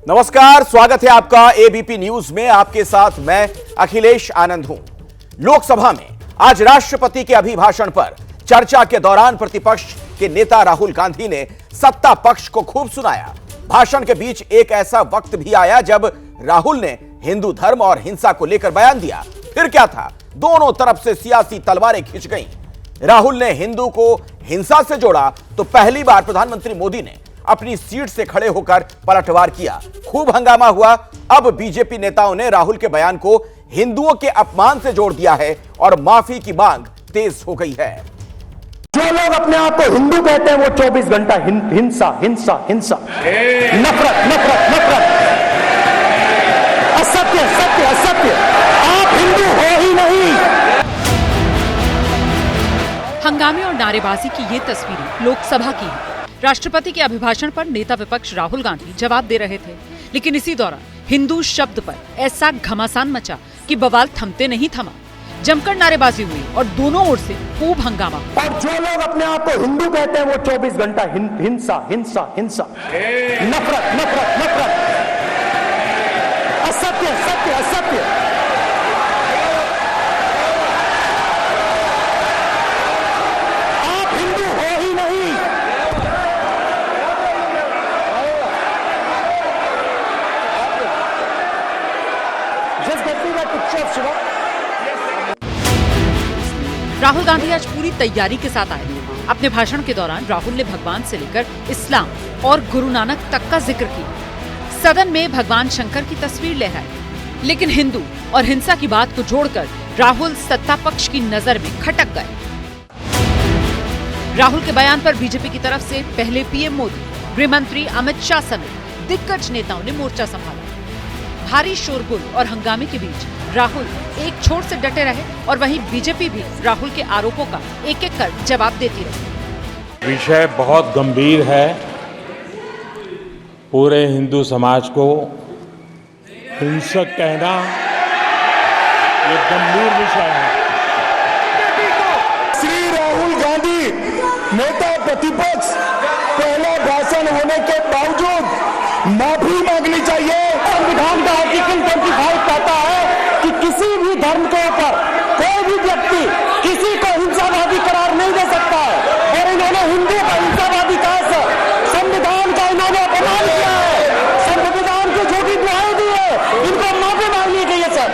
नमस्कार, स्वागत है आपका एबीपी न्यूज में। आपके साथ मैं अखिलेश आनंद हूं। लोकसभा में आज राष्ट्रपति के अभिभाषण पर चर्चा के दौरान प्रतिपक्ष के नेता राहुल गांधी ने सत्ता पक्ष को खूब सुनाया। भाषण के बीच एक ऐसा वक्त भी आया जब राहुल ने हिंदू धर्म और हिंसा को लेकर बयान दिया। फिर क्या था, दोनों तरफ से सियासी तलवारें खिंच गईं। राहुल ने हिंदू को हिंसा से जोड़ा तो पहली बार प्रधानमंत्री मोदी ने अपनी सीट से खड़े होकर पलटवार किया। खूब हंगामा हुआ। अब बीजेपी नेताओं ने राहुल के बयान को हिंदुओं के अपमान से जोड़ दिया है और माफी की मांग तेज हो गई है। जो लोग अपने आप को हिंदू कहते हैं वो 24 घंटा हिंसा हिंसा हिंसा, नफरत नफरत नफरत, असत्य सत्य असत्य। आप हिंदू हो ही नहीं। हंगामे और नारेबाजी की ये तस्वीरें लोकसभा की हैं। राष्ट्रपति के अभिभाषण पर नेता विपक्ष राहुल गांधी जवाब दे रहे थे, लेकिन इसी दौरान हिंदू शब्द पर ऐसा घमासान मचा कि बवाल थमते नहीं थमा। जमकर नारेबाजी हुई और दोनों ओर से खूब हंगामा। और जो लोग अपने आप को हिंदू कहते हैं वो 24 घंटा हिंसा हिंसा हिंसा, नफरत नफरत नफरत, असत्य सत्य असत्य। आप हिंदू हो ही नहीं। Just get me that picture of Shiva. Rahul Gandhi आज पूरी तैयारी के साथ आए थे। अपने भाषण के दौरान राहुल ने भगवान से लेकर इस्लाम और गुरु नानक तक का जिक्र किया। सदन में भगवान शंकर की तस्वीर लहराई, लेकिन हिंदू और हिंसा की बात को जोड़कर राहुल सत्ता पक्ष की नजर में खटक गए। राहुल के बयान पर बीजेपी की तरफ से पहले पीएम मोदी, गृह मंत्री अमित शाह समेत दिग्गज नेताओं ने मोर्चा संभाला। भारी शोरगुल और हंगामे के बीच राहुल एक छोर से डटे रहे और वहीं बीजेपी भी राहुल के आरोपों का एक एक कर जवाब देती रही। विषय बहुत गंभीर है। पूरे हिंदू समाज को हिंसक कहना ये गंभीर विषय है। श्री राहुल गांधी नेता प्रतिपक्ष, पहला भाषण होने के बावजूद माफी मांगनी चाहिए। संविधान का आर्टिकल 25 कहता है कि किसी भी धर्म के ऊपर कोई भी व्यक्ति किसी को हिंसावादी करार नहीं दे सकता है, और इन्होंने हिंदू को हिंसावादी कहा। संविधान का इन्होंने अपमान किया है, संविधान की झूठी दुहाई दी है। इनको माफी मांगनी चाहिए सर।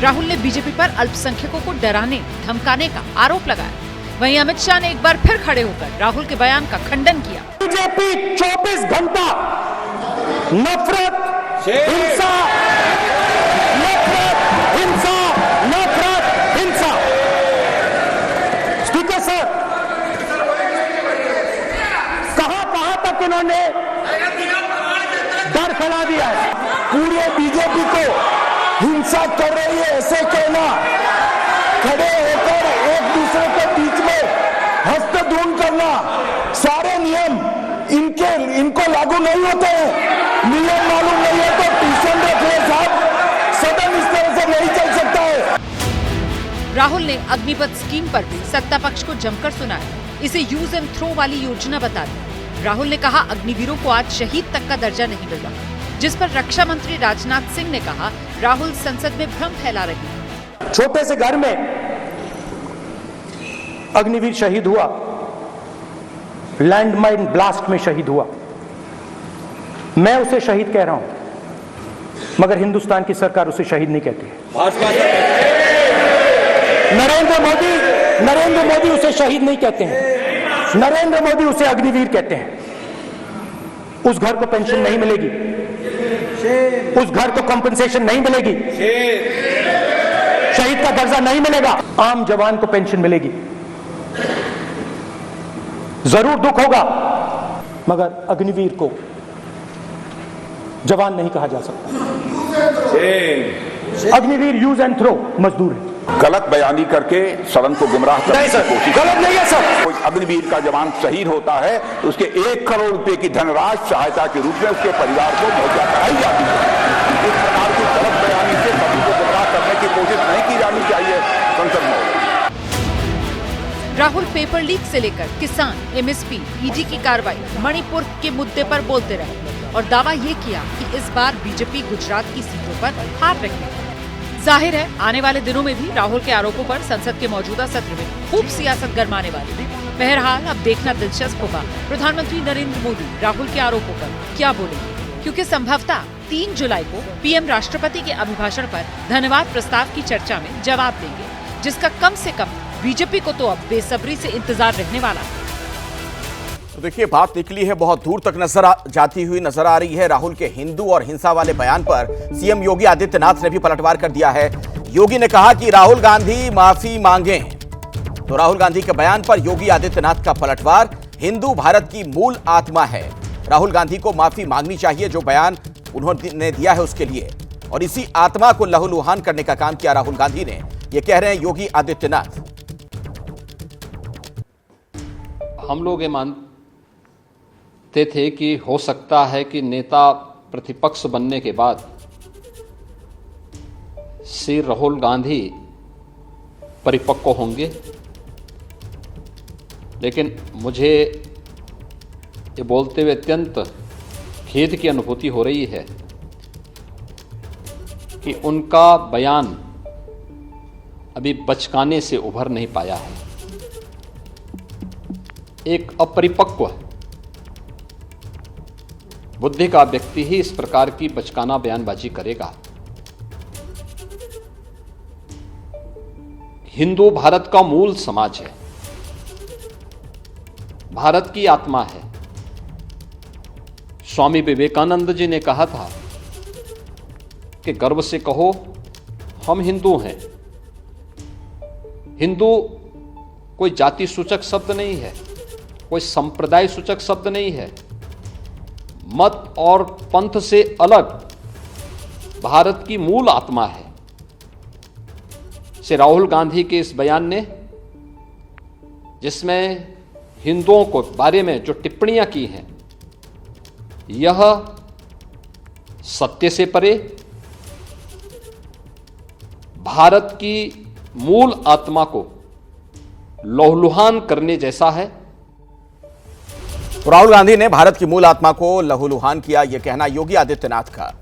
राहुल ने बीजेपी पर अल्पसंख्यकों को डराने धमकाने का आरोप लगाया। वहीं अमित शाह ने एक बार फिर खड़े होकर राहुल के बयान का खंडन किया। बीजेपी 24 घंटा नफरत हिंसा, नफरत हिंसा, नफरत हिंसा। स्पीकर सर, कहां तक इन्होंने डर फैला दिया है। पूरे बीजेपी को हिंसा कर रही है ऐसे कहना, खड़े होकर एक दूसरे के बीच में हस्तधून करना, सारे नियम इनको लागू नहीं होते हैं। नियम मालूम नहीं है तो ट्यूशन रखिए साहब। सदन इस तरह से नहीं चल सकता है। राहुल ने अग्निपथ स्कीम पर भी सत्ता पक्ष को जमकर सुनाया। इसे यूज एंड थ्रो वाली योजना बता दी। राहुल ने कहा, अग्निवीरों को आज शहीद तक का दर्जा नहीं मिल रहा, जिस पर रक्षा मंत्री राजनाथ सिंह ने कहा, राहुल संसद में भ्रम फैला रही है। छोटे से घर में अग्निवीर शहीद हुआ, लैंडमाइन ब्लास्ट में शहीद हुआ। मैं उसे शहीद कह रहा हूं, मगर हिंदुस्तान की सरकार उसे शहीद नहीं कहती है। नरेंद्र मोदी उसे शहीद नहीं कहते हैं। नरेंद्र मोदी उसे अग्निवीर कहते हैं। उस घर को पेंशन नहीं मिलेगी, उस घर को कंपनसेशन नहीं मिलेगी, शहीद का दर्जा नहीं मिलेगा। आम जवान को पेंशन मिलेगी। जरूर दुख होगा, मगर अग्निवीर को जवान नहीं कहा जा सकता। अग्निवीर यूज एंड थ्रो मजदूर है। गलत बयानी करके सदन को गुमराह करने की कोशिश। गलत नहीं है सर। कोई अग्निवीर का जवान शहीद होता है तो उसके 1 करोड़ रुपए की धनराशि सहायता के रूप में उसके परिवार को मुहैया कराई जाती है। इस प्रकार की गलत बयानी से सदन को गुमराह करने की कोशिश नहीं की जानी चाहिए संसद में। राहुल पेपर लीक से लेकर किसान, एमएसपी, ईडी की कार्रवाई, मणिपुर के मुद्दे पर बोलते रहे। और दावा ये किया कि इस बार बीजेपी गुजरात की सीटों पर हार रखेगी। जाहिर है आने वाले दिनों में भी राहुल के आरोपों पर संसद के मौजूदा सत्र में खूब सियासत गरमाने वाली है। बहरहाल अब देखना दिलचस्प होगा प्रधानमंत्री नरेंद्र मोदी राहुल के आरोपों पर क्या बोलेंगे, क्योंकि संभवतः 3 जुलाई को पीएम राष्ट्रपति के अभिभाषण पर धन्यवाद प्रस्ताव की चर्चा में जवाब देंगे, जिसका कम से कम बीजेपी को तो अब बेसब्री से इंतजार रहने वाला है। तो देखिए बात निकली है बहुत दूर तक जाती हुई नजर आ रही है। राहुल के हिंदू और हिंसा वाले बयान पर सीएम योगी आदित्यनाथ ने भी पलटवार कर दिया है। योगी ने कहा कि राहुल गांधी माफी मांगे। तो राहुल गांधी के बयान पर योगी आदित्यनाथ का पलटवार, हिंदू भारत की मूल आत्मा है, राहुल गांधी को माफी मांगनी चाहिए जो बयान उन्होंने दिया है उसके लिए, और इसी आत्मा को लहूलुहान करने का काम किया राहुल गांधी ने, ये कह रहे हैं योगी आदित्यनाथ। हम लोग ये मानते थे कि हो सकता है कि नेता प्रतिपक्ष बनने के बाद श्री राहुल गांधी परिपक्व होंगे, लेकिन मुझे ये बोलते हुए अत्यंत खेद की अनुभूति हो रही है कि उनका बयान अभी बचकाने से उभर नहीं पाया है। एक अपरिपक्व बुद्धि का व्यक्ति ही इस प्रकार की बचकाना बयानबाजी करेगा। हिंदू भारत का मूल समाज है, भारत की आत्मा है। स्वामी विवेकानंद जी ने कहा था कि गर्व से कहो हम हिंदू हैं। हिंदू कोई जाति सूचक शब्द नहीं है, कोई संप्रदाय सूचक शब्द नहीं है। मत और पंथ से अलग भारत की मूल आत्मा है। श्री राहुल गांधी के इस बयान ने, जिसमें हिंदुओं को बारे में जो टिप्पणियां की हैं, यह सत्य से परे भारत की मूल आत्मा को लहूलुहान करने जैसा है। राहुल गांधी ने भारत की मूल आत्मा को लहूलुहान किया, यह कहना योगी आदित्यनाथ का।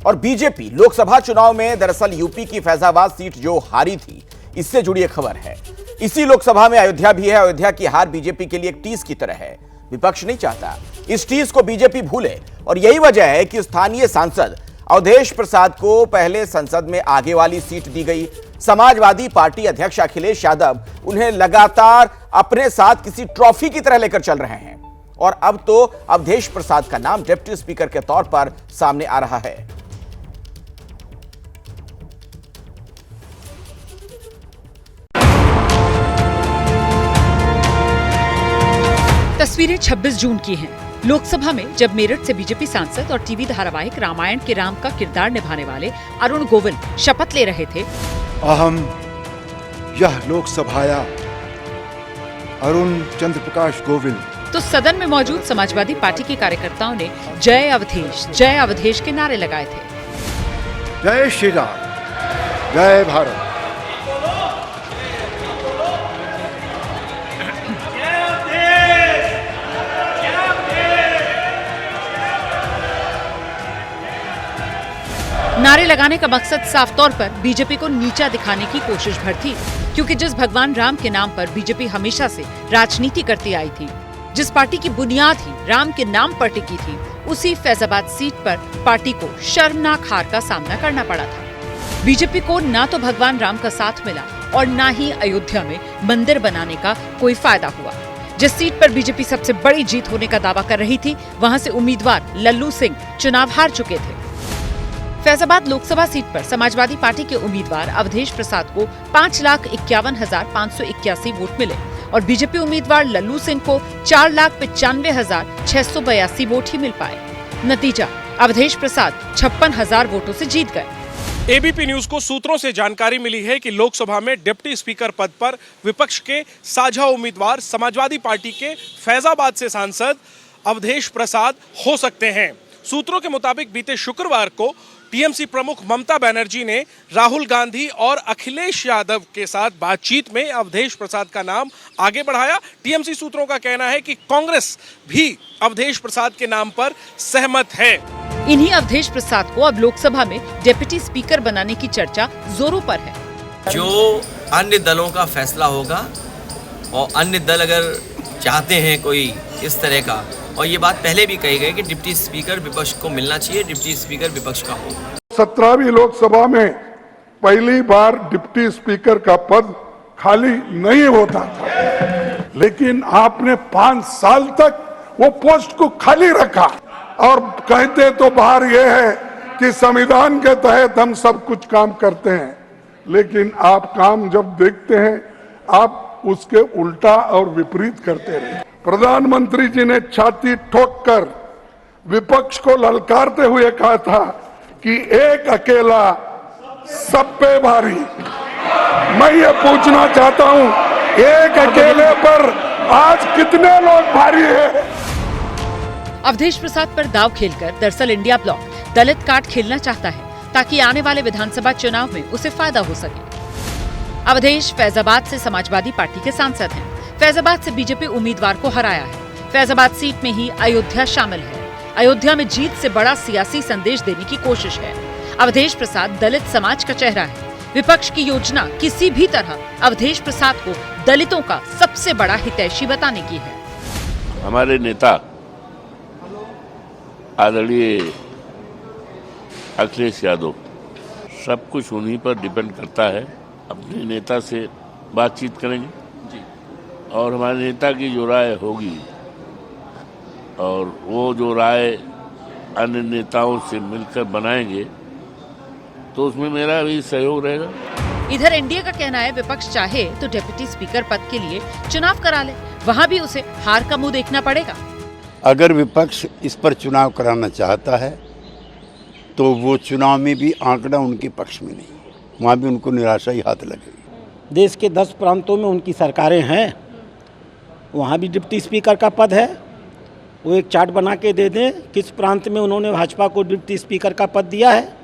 और बीजेपी लोकसभा चुनाव में दरअसल यूपी की फैजाबाद सीट जो हारी थी, इससे जुड़ी एक खबर है। इसी लोकसभा में अयोध्या भी है। अयोध्या की हार बीजेपी के लिए एक टीस की तरह है। विपक्ष नहीं चाहता इस टीस को बीजेपी भूले, और यही वजह है कि स्थानीय सांसद अवधेश प्रसाद को पहले संसद में आगे वाली सीट दी गई। समाजवादी पार्टी अध्यक्ष अखिलेश यादव उन्हें लगातार अपने साथ किसी ट्रॉफी की तरह लेकर चल रहे हैं, और अब तो अवधेश प्रसाद का नाम डिप्टी स्पीकर के तौर पर सामने आ रहा है। तस्वीरें 26 जून की हैं। लोकसभा में जब मेरठ से बीजेपी सांसद और टीवी धारावाहिक रामायण के राम का किरदार निभाने वाले अरुण गोविल शपथ ले रहे थे। अहम यह लोकसभाया अरुण चंद्र प्रकाश गोविल, तो सदन में मौजूद समाजवादी पार्टी के कार्यकर्ताओं ने जय अवधेश के नारे लगाए थे। जय श्री राम, जय भारत। नारे लगाने का मकसद साफ तौर पर बीजेपी को नीचा दिखाने की कोशिश भर थी, क्योंकि जिस भगवान राम के नाम पर बीजेपी हमेशा से राजनीति करती आई थी, जिस पार्टी की बुनियाद ही राम के नाम पर टिकी थी, उसी फैजाबाद सीट पर पार्टी को शर्मनाक हार का सामना करना पड़ा था। बीजेपी को ना तो भगवान राम का साथ मिला और ना ही अयोध्या में मंदिर बनाने का कोई फायदा हुआ। जिस सीट पर बीजेपी सबसे बड़ी जीत होने का दावा कर रही थी, वहां से उम्मीदवार लल्लू सिंह चुनाव हार चुके थे। फैजाबाद लोकसभा सीट पर समाजवादी पार्टी के उम्मीदवार अवधेश प्रसाद को 5,51,581 वोट मिले और बीजेपी उम्मीदवार लल्लू सिंह को 4,95,682 वोट ही मिल पाए। नतीजा, अवधेश प्रसाद 56,000 वोटों से जीत गए। एबीपी न्यूज को सूत्रों से जानकारी मिली है कि लोकसभा में डिप्टी स्पीकर पद पर विपक्ष के साझा उम्मीदवार समाजवादी पार्टी के फैजाबाद से सांसद अवधेश प्रसाद हो सकते हैं। सूत्रों के मुताबिक बीते शुक्रवार को टीएमसी प्रमुख ममता बनर्जी ने राहुल गांधी और अखिलेश यादव के साथ बातचीत में अवधेश प्रसाद का नाम आगे बढ़ाया। टीएमसी सूत्रों का कहना है कि कांग्रेस भी अवधेश प्रसाद के नाम पर सहमत है। इन्हीं अवधेश प्रसाद को अब लोकसभा में डिप्टी स्पीकर बनाने की चर्चा जोरों पर है। जो अन्य दलों का फैसला होगा और अन्य दल अगर चाहते हैं कोई इस तरह का, और ये बात पहले भी कही गई कि डिप्टी स्पीकर विपक्ष को मिलना चाहिए, डिप्टी स्पीकर विपक्ष का हो। 17वीं लोकसभा में पहली बार डिप्टी स्पीकर का पद खाली नहीं होता था, लेकिन आपने 5 साल तक वो पोस्ट को खाली रखा और कहते तो बाहर ये है कि संविधान के तहत हम सब कुछ काम करते हैं, लेकिन आप काम जब देखते हैं आप उसके उल्टा और विपरीत करते रहे। प्रधानमंत्री जी ने छाती ठोककर विपक्ष को ललकारते हुए कहा था कि एक अकेला सब पे भारी। मैं ये पूछना चाहता हूं, एक अकेले पर आज कितने लोग भारी हैं? अवधेश प्रसाद पर दांव खेलकर दरअसल इंडिया ब्लॉक दलित कार्ड खेलना चाहता है ताकि आने वाले विधानसभा चुनाव में उसे फायदा हो सके। अवधेश फैजाबाद से समाजवादी पार्टी के सांसद हैं। फैजाबाद से बीजेपी उम्मीदवार को हराया है। फैजाबाद सीट में ही अयोध्या शामिल है। अयोध्या में जीत से बड़ा सियासी संदेश देने की कोशिश है। अवधेश प्रसाद दलित समाज का चेहरा है। विपक्ष की योजना किसी भी तरह अवधेश प्रसाद को दलितों का सबसे बड़ा हितैषी बताने की है। हमारे नेता आदरणीय अखिलेश यादव, सब कुछ उन्हीं पर डिपेंड करता है। अपने नेता से बातचीत करेंगे और हमारे नेता की जो राय होगी और वो जो राय अन्य नेताओं से मिलकर बनाएंगे तो उसमें मेरा भी सहयोग रहेगा। इधर एनडीए का कहना है विपक्ष चाहे तो डिप्टी स्पीकर पद के लिए चुनाव करा ले, वहाँ भी उसे हार का मुंह देखना पड़ेगा। अगर विपक्ष इस पर चुनाव कराना चाहता है तो वो चुनाव में भी आंकड़ा उनके पक्ष में नहीं, वहाँ भी उनको निराशा ही हाथ लगेगी। देश के 10 प्रांतों में उनकी सरकारें हैं, वहाँ भी डिप्टी स्पीकर का पद है। वो एक चार्ट बना के दे दें किस प्रांत में उन्होंने भाजपा को डिप्टी स्पीकर का पद दिया है।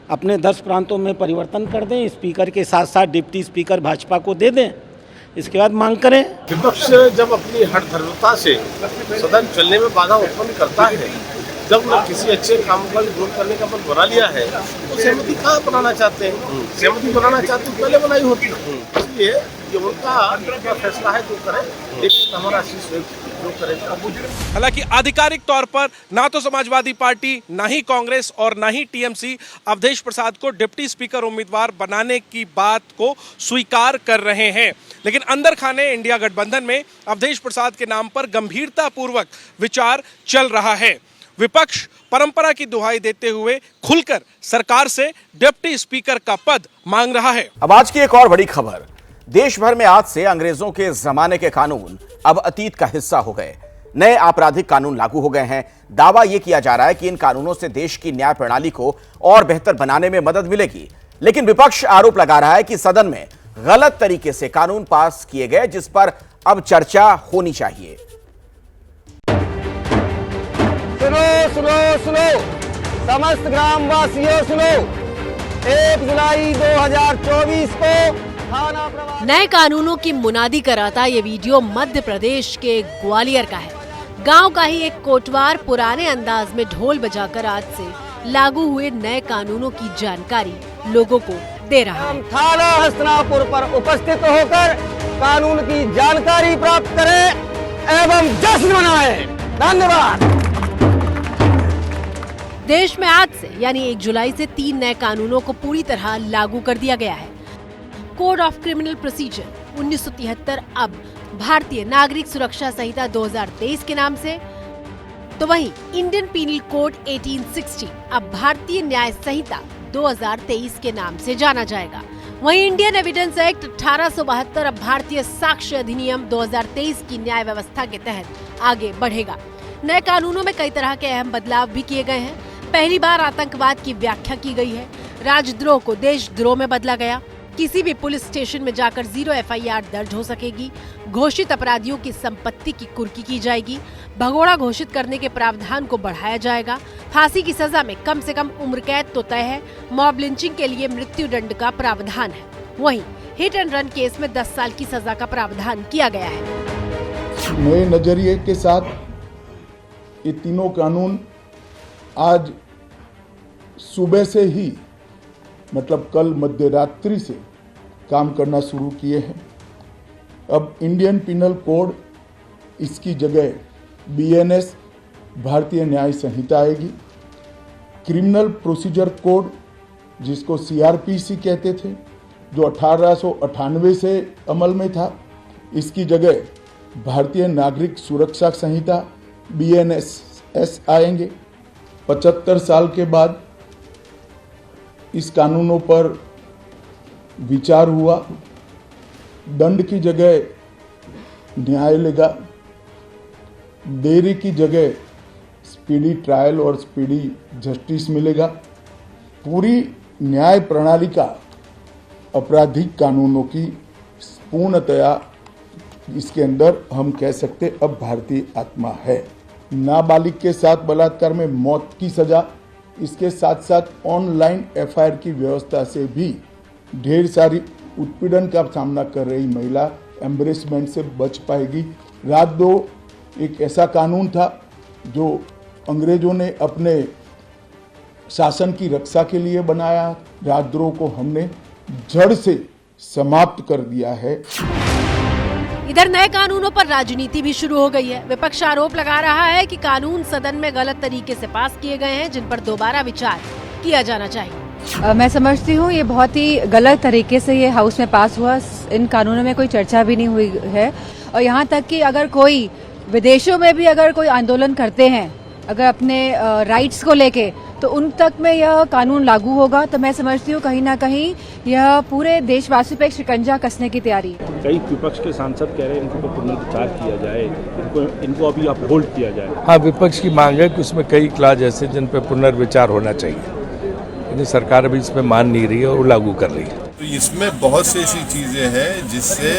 अपने 10 प्रांतों में परिवर्तन कर दें, स्पीकर के साथ साथ डिप्टी स्पीकर भाजपा को दे दें, इसके बाद मांग करें। विपक्ष जब अपनी हठधर्मता से सदन चलने में बाधा उत्पन्न करता है, जब लोग किसी अच्छे काम का विरोध करने का पद बना लिया है तो सहमति कहाँ बनाना चाहते हैं? सहमति बनाना चाहते हैं पहले बनाई होती है। इसलिए जो उनका फैसला है जो करें, लेकिन हमारा शीर्ष जो करेगा। हालांकि आधिकारिक तौर पर ना तो समाजवादी पार्टी, ना ही कांग्रेस और ना ही टीएमसी अवधेश प्रसाद को डिप्टी स्पीकर उम्मीदवार बनाने की बात को स्वीकार कर रहे हैं, लेकिन अंदर खाने इंडिया गठबंधन में अवधेश प्रसाद के नाम पर गंभीरता पूर्वक विचार चल रहा है। विपक्ष परंपरा की दुहाई देते हुए खुलकर सरकार से डिप्टी स्पीकर का पद मांग रहा है। अब आज की एक और बड़ी खबर, देश भर में आज से अंग्रेजों के जमाने के कानून अब अतीत का हिस्सा हो गए। नए आपराधिक कानून लागू हो गए हैं। दावा यह किया जा रहा है कि इन कानूनों से देश की न्याय प्रणाली को और बेहतर बनाने में मदद मिलेगी, लेकिन विपक्ष आरोप लगा रहा है कि सदन में गलत तरीके से कानून पास किए गए, जिस पर अब चर्चा होनी चाहिए। सुनो समस्त ग्रामवासियों सुनो, 1 जुलाई 2024 को नए कानूनों की मुनादी कराता ये वीडियो मध्य प्रदेश के ग्वालियर का है। गांव का ही एक कोटवार पुराने अंदाज में ढोल बजाकर आज से लागू हुए नए कानूनों की जानकारी लोगों को दे रहा है। थाना हस्तिनापुर पर उपस्थित होकर कानून की जानकारी प्राप्त करें एवं जश्न मनाएं। धन्यवाद। देश में आज से यानी 1 जुलाई से 3 नए कानूनों को पूरी तरह लागू कर दिया गया है। कोड ऑफ क्रिमिनल प्रोसीजर 1973 अब भारतीय नागरिक सुरक्षा संहिता 2023 के नाम से, तो वहीं इंडियन पीनल कोड 1860 अब भारतीय न्याय संहिता 2023 के नाम से जाना जाएगा। वहीं इंडियन एविडेंस एक्ट 1872 अब भारतीय साक्ष्य अधिनियम 2023 की न्याय व्यवस्था के तहत आगे बढ़ेगा। नए कानूनों में कई तरह के अहम बदलाव भी किए गए हैं। पहली बार आतंकवाद की व्याख्या की गई है। राजद्रोह को देशद्रोह में बदला गया। किसी भी पुलिस स्टेशन में जाकर 0 FIR दर्ज हो सकेगी। घोषित अपराधियों की संपत्ति की कुर्की की जाएगी। भगोड़ा घोषित करने के प्रावधान को बढ़ाया जाएगा। फांसी की सजा में कम से कम उम्र कैद तो तय है। मॉब लिंचिंग के लिए मृत्यु दंड का प्रावधान है। वहीं हिट एंड रन केस में 10 साल की सजा का प्रावधान किया गया है। नए नजरिए के साथ ये तीनों कानून आज सुबह से ही मतलब कल मध्य रात्रि से काम करना शुरू किए हैं। अब इंडियन पिनल कोड इसकी जगह BNS भारतीय न्याय संहिता आएगी। क्रिमिनल प्रोसीजर कोड जिसको CRPC कहते थे, जो 1898 से अमल में था, इसकी जगह भारतीय नागरिक सुरक्षा संहिता BNSS आएंगे। 75 साल के बाद इस कानूनों पर विचार हुआ। दंड की जगह न्याय लेगा, देरी की जगह स्पीडी ट्रायल और स्पीडी जस्टिस मिलेगा। पूरी न्याय प्रणाली का आपराधिक कानूनों की पूर्णतया इसके अंदर हम कह सकते अब भारतीय आत्मा है। नाबालिग के साथ बलात्कार में मौत की सजा, इसके साथ साथ ऑनलाइन FIR की व्यवस्था से भी ढेर सारी उत्पीड़न का सामना कर रही महिला एम्ब्रेसमेंट से बच पाएगी। राजद्रोह एक ऐसा कानून था जो अंग्रेजों ने अपने शासन की रक्षा के लिए बनाया। राजद्रोह को हमने जड़ से समाप्त कर दिया है। इधर नए कानूनों पर राजनीति भी शुरू हो गई है। विपक्ष आरोप लगा रहा है कि कानून सदन में गलत तरीके से पास किए गए हैं, जिन पर दोबारा विचार किया जाना चाहिए। मैं समझती हूँ ये बहुत ही गलत तरीके से ये हाउस में पास हुआ। इन कानूनों में कोई चर्चा भी नहीं हुई है और यहाँ तक कि अगर कोई विदेशों में भी अगर कोई आंदोलन करते हैं, अगर अपने राइट्स को लेके, तो उन तक में यह कानून लागू होगा। तो मैं समझती हूँ कहीं ना कहीं यह पूरे देशवासियों पे एक शिकंजा कसने की तैयारी है। कई विपक्ष के सांसद कह रहे हैं इनको पुनर्विचार किया जाए, इनको अभी अपहोल्ड किया जाए। हाँ, विपक्ष की मांग है कि उसमें कई क्लाज ऐसे जिन पर पुनर्विचार होना चाहिए, लेकिन सरकार अभी इसमें मान नहीं रही है और लागू कर रही है। तो इसमें बहुत सी ऐसी चीजें हैं जिससे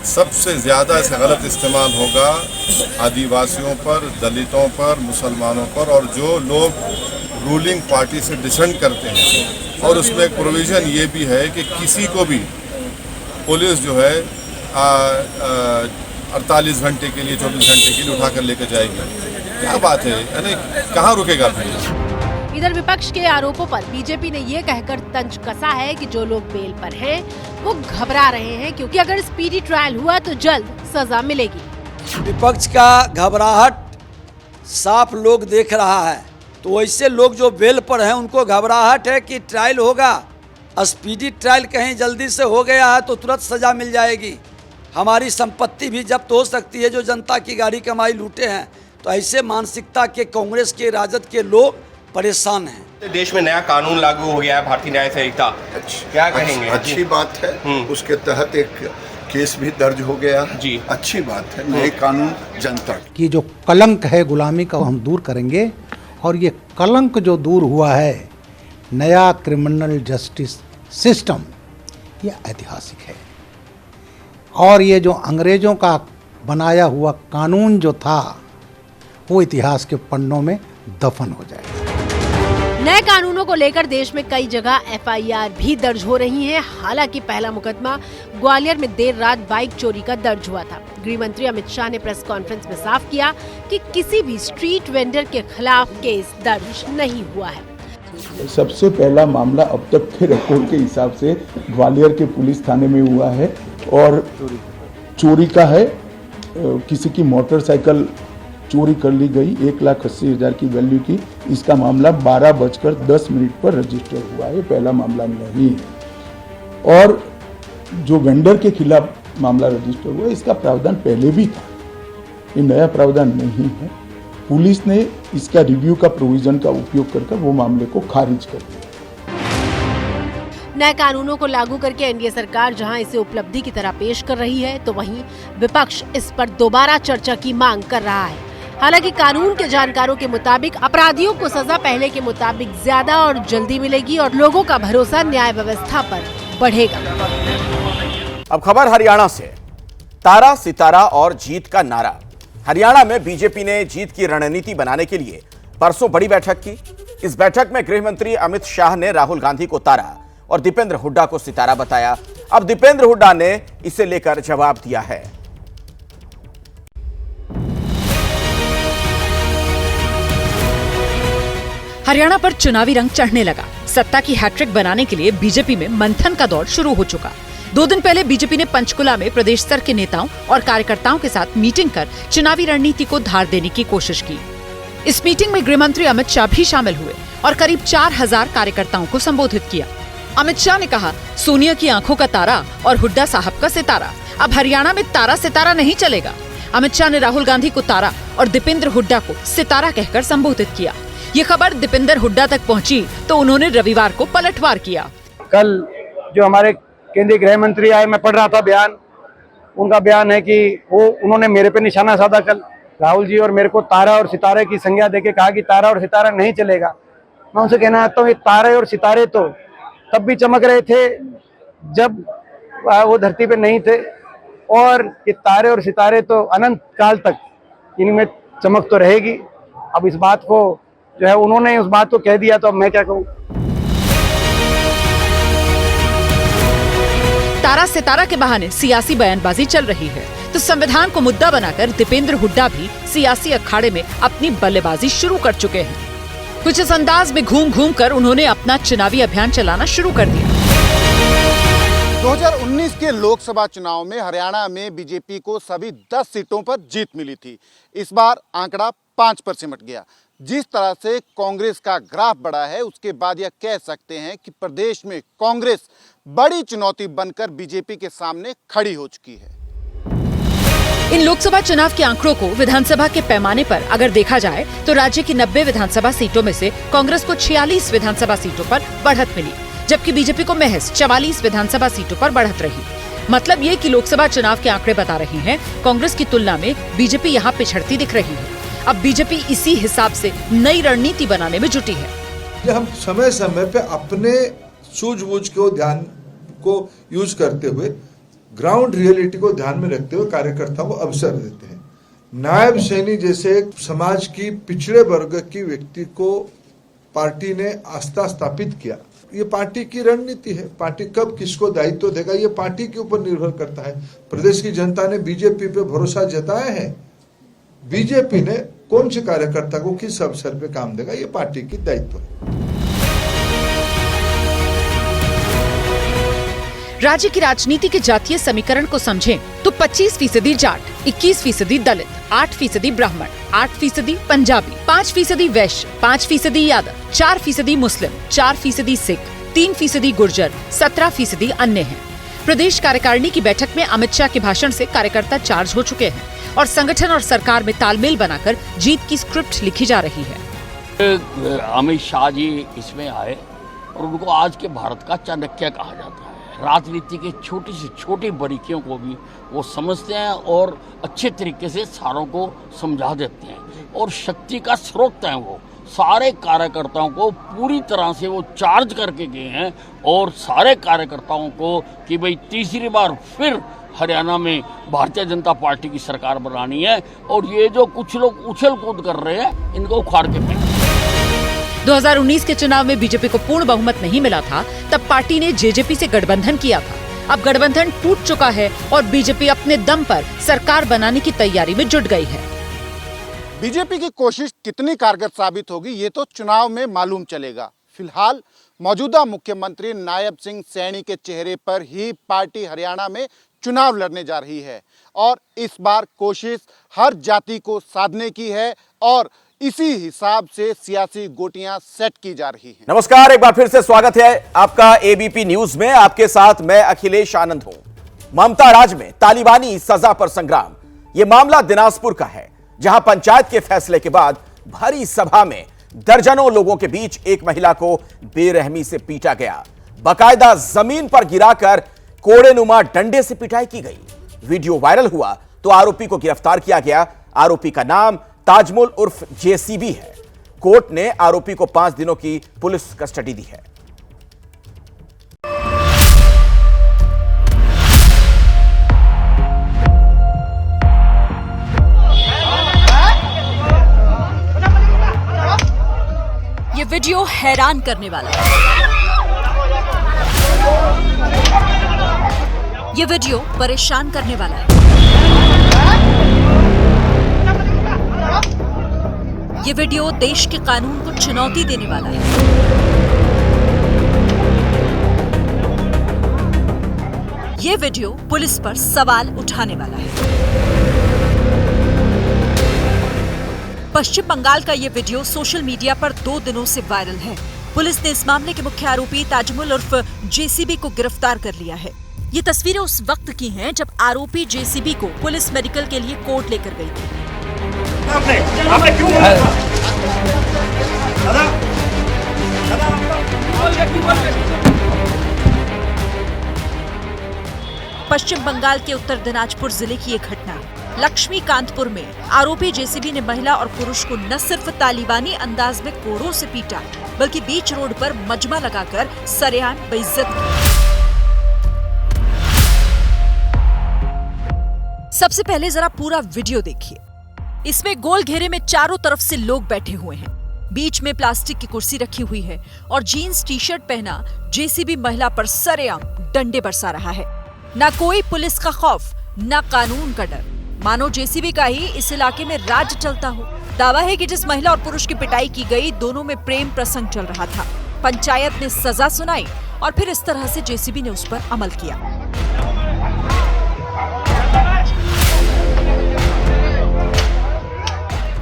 सबसे ज़्यादा इसका गलत इस्तेमाल होगा आदिवासियों पर, दलितों पर, मुसलमानों पर, और जो लोग रूलिंग पार्टी से डिसेंट करते हैं। और उसमें एक प्रोविज़न ये भी है कि किसी को भी पुलिस जो है 48 घंटे के लिए, 24 घंटे के लिए उठा कर लेकर जाएगी। क्या बात है, यानी कहाँ रुकेगा फिर? इधर विपक्ष के आरोपों पर बीजेपी ने ये कहकर तंज कसा है कि जो लोग बेल पर हैं वो घबरा रहे हैं, क्योंकि अगर स्पीडी ट्रायल हुआ तो जल्द सजा मिलेगी। विपक्ष का घबराहट साफ लोग देख रहा है। तो वैसे लोग जो बेल पर हैं उनको घबराहट है कि ट्रायल होगा, स्पीडी ट्रायल कहीं जल्दी से हो गया है तो तुरंत सजा मिल जाएगी, हमारी संपत्ति भी जब्त हो सकती है जो जनता की गाड़ी कमाई लूटे हैं। तो ऐसे मानसिकता के कांग्रेस के, राजद के लोग परेशान हैं। देश में नया कानून लागू हो गया है, भारतीय न्याय संहिता, क्या कहेंगे? अच्छी बात है। उसके तहत एक केस भी दर्ज हो गया जी, अच्छी बात है। नए कानून जनता की जो कलंक है गुलामी का, हम दूर करेंगे। और ये कलंक जो दूर हुआ है, नया क्रिमिनल जस्टिस सिस्टम, ये ऐतिहासिक है। और ये जो अंग्रेजों का बनाया हुआ कानून जो था, वो इतिहास के पन्नों में दफन हो जाएगा। नए कानूनों को लेकर देश में कई जगह FIR भी दर्ज हो रही हैं। हालांकि पहला मुकदमा ग्वालियर में देर रात बाइक चोरी का दर्ज हुआ था। गृह मंत्री अमित शाह ने प्रेस कॉन्फ्रेंस में साफ किया कि किसी भी स्ट्रीट वेंडर के खिलाफ केस दर्ज नहीं हुआ है। सबसे पहला मामला अब तक के रिकॉर्ड के हिसाब से ग्वालियर के पुलिस थाने में हुआ है और चोरी का है। किसी की मोटरसाइकिल चोरी कर ली गई 1,80,000 की वैल्यू की। इसका मामला 12:10 पर रजिस्टर हुआ है, पहला मामला नहीं। और जो वेंडर के खिलाफ मामला रजिस्टर हुआ, इसका प्रावधान पहले भी था, ये नया प्रावधान नहीं है। पुलिस ने इसका रिव्यू का प्रोविजन का उपयोग करके वो मामले को खारिज कर दिया। नए कानूनों को लागू करके एनडीए सरकार जहां इसे उपलब्धि की तरह पेश कर रही है, तो वहीं विपक्ष इस पर दोबारा चर्चा की मांग कर रहा है। हालांकि कानून के जानकारों के मुताबिक अपराधियों को सजा पहले के मुताबिक ज्यादा और जल्दी मिलेगी और लोगों का भरोसा न्याय व्यवस्था पर बढ़ेगा। अब खबर हरियाणा से। तारा सितारा और जीत का नारा। हरियाणा में बीजेपी ने जीत की रणनीति बनाने के लिए परसों बड़ी बैठक की। इस बैठक में गृह मंत्री अमित शाह ने राहुल गांधी को तारा और दीपेंद्र हुड्डा को सितारा बताया। अब दीपेंद्र हुड्डा ने इसे लेकर जवाब दिया है। हरियाणा पर चुनावी रंग चढ़ने लगा। सत्ता की हैट्रिक बनाने के लिए बीजेपी में मंथन का दौर शुरू हो चुका। 2 दिन पहले बीजेपी ने पंचकुला में प्रदेश स्तर के नेताओं और कार्यकर्ताओं के साथ मीटिंग कर चुनावी रणनीति को धार देने की कोशिश की। इस मीटिंग में गृह मंत्री अमित शाह भी शामिल हुए और करीब 4000 कार्यकर्ताओं को संबोधित किया। अमित शाह ने कहा, सोनिया की आंखों का तारा और हुड्डा साहब का सितारा। अब हरियाणा में तारा सितारा नहीं चलेगा। अमित शाह ने राहुल गांधी को तारा और दीपेंद्र हुड्डा को सितारा कहकर संबोधित किया। ये खबर दीपेंद्र हुड्डा तक पहुंची तो उन्होंने रविवार को पलटवार किया। कल जो हमारे केंद्रीय गृह मंत्री आए, मैं पढ़ रहा था बयान, उनका बयान है कि उन्होंने मेरे पे निशाना साधा कल, राहुल जी, और मेरे को तारा और सितारे की संज्ञा देके कहा कि तारा और सितारा नहीं चलेगा। मैं उनसे कहना चाहता हूँ, ये तारे और सितारे तो तब भी चमक रहे थे जब वो धरती पे नहीं थे, और ये तारे और सितारे तो अनंत काल तक इनमें चमक तो रहेगी। अब इस बात को जो है उन्होंने उस बात को कह दिया, तो अब मैं क्या कहूँ। तारा सितारा के बहाने सियासी बयानबाजी चल रही है तो संविधान को मुद्दा बनाकर दीपेंद्र हुड्डा भी सियासी अखाड़े में अपनी बल्लेबाजी शुरू कर चुके हैं। कुछ इस अंदाज में घूम घूम कर उन्होंने अपना चुनावी अभियान चलाना शुरू कर दिया। 2019 के लोकसभा चुनाव में हरियाणा में बीजेपी को सभी 10 सीटों पर जीत मिली थी। इस बार आंकड़ा 5 पर सिमट गया। जिस तरह से कांग्रेस का ग्राफ बढ़ा है, उसके बाद यह कह सकते हैं कि प्रदेश में कांग्रेस बड़ी चुनौती बनकर बीजेपी के सामने खड़ी हो चुकी है। इन लोकसभा चुनाव के आंकड़ों को विधानसभा के पैमाने पर अगर देखा जाए तो राज्य की 90 विधानसभा सीटों में से कांग्रेस को 46 विधानसभा सीटों पर बढ़त मिली, जबकि बीजेपी को महज 44 विधानसभा सीटों पर बढ़त रही। मतलब ये कि लोकसभा चुनाव के आंकड़े बता रहे हैं कांग्रेस की तुलना में बीजेपी यहाँ पिछड़ती दिख रही है। अब बीजेपी इसी हिसाब से नई रणनीति बनाने में जुटी है। हम समय समय पे अपने सूझबूझ को ध्यान को यूज करते हुए, ग्राउंड रियलिटी को ध्यान में रखते हुए कार्यकर्ताओं को अवसर देते हैं। नायब सैनी जैसे समाज की पिछड़े वर्ग की व्यक्ति को पार्टी ने आस्था स्थापित किया। ये पार्टी की रणनीति है। पार्टी कब किसको दायित्व देगा ये पार्टी के ऊपर निर्भर करता है। प्रदेश की जनता ने बीजेपी पे भरोसा जताया है। बीजेपी ने कौन से कार्यकर्ता को किस अवसर पे काम देगा ये पार्टी की दायित्व है। राज्य की राजनीति के जातीय समीकरण को समझें तो 25% जाट, 21% दलित, 8% ब्राह्मण, 8% पंजाबी, 5% वैश्य, 5% यादव, 4% मुस्लिम, 4% सिख, 3% गुर्जर, 17% अन्य हैं। प्रदेश कार्यकारिणी की बैठक में अमित शाह के भाषण से कार्यकर्ता चार्ज हो चुके हैं और संगठन और सरकार में तालमेल बनाकर जीत की स्क्रिप्ट लिखी जा रही है। अमित शाह जी इसमें आए और उनको आज के भारत का चाणक्य कहा जाता है। राजनीति के छोटी से छोटी बारीकियों को भी वो समझते हैं और अच्छे तरीके से सारों को समझा देते हैं और शक्ति का स्रोत हैं। वो सारे कार्यकर्ताओं को पूरी तरह से वो चार्ज करके गए हैं और सारे कार्यकर्ताओं को कि भाई तीसरी बार फिर हरियाणा में भारतीय जनता पार्टी की सरकार बनानी है और ये जो कुछ लोग उछल कूद कर रहे हैं इनको उखाड़ के फेंक। 2019 के चुनाव में बीजेपी को पूर्ण बहुमत नहीं मिला था, तब पार्टी ने जेजेपी से गठबंधन किया था। अब गठबंधन टूट चुका है और बीजेपी अपने दम पर सरकार बनाने की तैयारी में जुट गई है। बीजेपी की कोशिश कितनी कारगर साबित होगी ये तो चुनाव में मालूम चलेगा। फिलहाल मौजूदा मुख्यमंत्री नायब सिंह सैनी के चेहरे पर ही पार्टी हरियाणा में चुनाव लड़ने जा रही है और इस बार कोशिश हर जाति को साधने की है और इसी हिसाब से सियासी गोटियां सेट की जा रही हैं। नमस्कार, एक बार फिर से स्वागत है आपका एबीपी न्यूज में। आपके साथ मैं अखिलेश आनंद हूं। ममता राज में तालिबानी सजा पर संग्राम, यह मामला दिनाजपुर का है, जहां पंचायत के फैसले के बाद भरी सभा में दर्जनों लोगों के बीच एक महिला को बेरहमी से पीटा गया। बाकायदा जमीन पर गिराकर कोड़ेनुमा डंडे से पिटाई की गई। वीडियो वायरल हुआ तो आरोपी को गिरफ्तार किया गया। आरोपी का नाम ताजमुल उर्फ जेसीबी है। कोर्ट ने आरोपी को 5 दिनों की पुलिस कस्टडी दी है। ये वीडियो हैरान करने वाला है। ये वीडियो परेशान करने वाला है। ये वीडियो देश के कानून को चुनौती देने वाला है। ये वीडियो पुलिस पर सवाल उठाने वाला है। पश्चिम बंगाल का ये वीडियो सोशल मीडिया पर 2 दिनों से वायरल है। पुलिस ने इस मामले के मुख्य आरोपी ताजमुल उर्फ जेसीबी को गिरफ्तार कर लिया है। ये तस्वीरें उस वक्त की हैं जब आरोपी जेसीबी को पुलिस मेडिकल के लिए कोर्ट लेकर गई थी। आपने क्यों पश्चिम बंगाल के उत्तर दिनाजपुर जिले की एक घटना। लक्ष्मीकांतपुर में आरोपी जेसीबी ने महिला और पुरुष को न सिर्फ तालिबानी अंदाज में कोड़ों से पीटा, बल्कि बीच रोड पर मजमा लगाकर सरेआम बेइज्जत की। सबसे पहले जरा पूरा वीडियो देखिए। इसमें गोल घेरे में चारों तरफ से लोग बैठे हुए हैं। बीच में प्लास्टिक की कुर्सी रखी हुई है और जीन्स टी शर्ट पहना जेसीबी महिला पर सरेआम डंडे बरसा रहा है। ना कोई पुलिस का खौफ, ना कानून का डर, मानो जेसीबी का ही इस इलाके में राज चलता हो। दावा है कि जिस महिला और पुरुष की पिटाई की गई, दोनों में प्रेम प्रसंग चल रहा था। पंचायत ने सजा सुनाई और फिर इस तरह से जेसीबी ने उस पर अमल किया।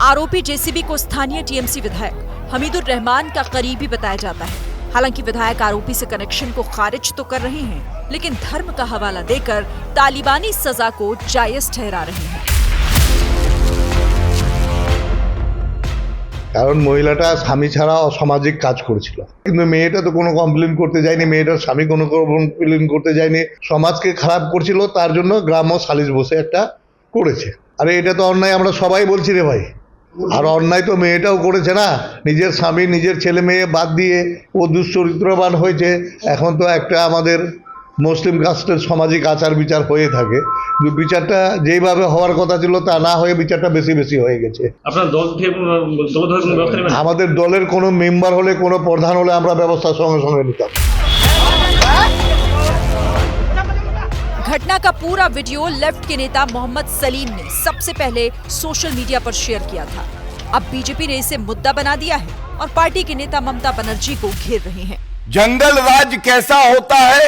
आरोपी जेसीबी को स्थानीय टीएमसी विधायक हमीदुर रहमान का करीबी बताया जाता है। हालांकि विधायक आरोपी से कनेक्शन को खारिज तो कर रहे हैं, लेकिन धर्म का हवाला देकर तालिबानी सजा को जायज ठहरा रहे हैं। কারণ মহিলাটা স্বামী ছাড়া অসামাজিক কাজ করেছিল, কিন্তু মেয়েটা তো কোনো কমপ্লেন করতে যায়নি, মেয়েটার স্বামী কোনো কমপ্লেন করতে যায়নি, সমাজকে খারাপ করছিল, তার জন্য গ্রাম্য সালিশ বসে একটা করেছে। আরে এটা তো অন্যায়, আমরা সবাই বলছি রে ভাই। আর অন্যায় তো মেয়েটাও করেছে না, নিজের স্বামী নিজের ছেলে মেয়ে বাদ দিয়ে ও দুশ্চরিত্রবান হয়েছে। এখন তো একটা আমাদের মুসলিম কাস্টের সামাজিক আচার বিচার হয়ে থাকে, কিন্তু বিচারটা যেইভাবে হওয়ার কথা ছিল তা না হয়ে বিচারটা বেশি বেশি হয়ে গেছে। আপনার দল থেকে আমাদের দলের কোনো মেম্বার হলে, কোনো প্রধান হলে আমরা ব্যবস্থা সঙ্গে সঙ্গে নিতাম। घटना का पूरा वीडियो लेफ्ट के नेता मोहम्मद सलीम ने सबसे पहले सोशल मीडिया पर शेयर किया था। अब बीजेपी ने इसे मुद्दा बना दिया है और पार्टी के नेता ममता बनर्जी को घेर रहे हैं। जंगल राज कैसा होता है?